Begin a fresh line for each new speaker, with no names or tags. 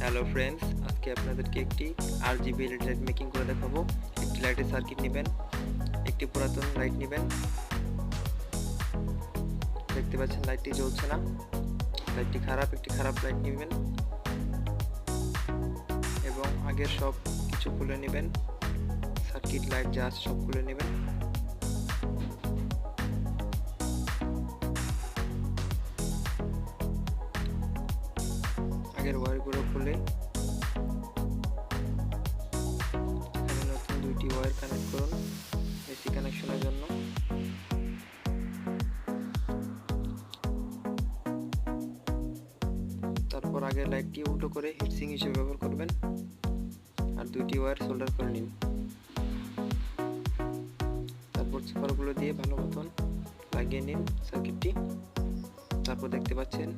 Hello friends, আজকে আপনাদেরকে একটি RGB এলইডি লাইট মেকিং করে দেখাবো। একটি লাইটের সার্কিট নেবেন, একটি পুরাতন লাইট নেবেন। দেখতে পাচ্ছেন লাইটটি জ্বলছে না, লাইটটি খারাপ। একটি খারাপ লাইট নেবেন এবং আগের সব কিছু খুলে নেবেন, সার্কিট লাইট যা আছে সব খুলে নেবেন। আগের ওয়্যারগুলো খুলে এখানে নতুন দুইটি ওয়্যার কানেক্ট করুন এসি কানেকশনের জন্য। তারপর আগের লাইটটি উল্টো করে হিটসিং হিসেবে ব্যবহার করবেন আর দুইটি ওয়্যার সোল্ডার করে নিন। তারপর সুপারগুলো দিয়ে ভালো মতন লাগিয়ে নিন সার্কিটটি। তারপর দেখতে পাচ্ছেন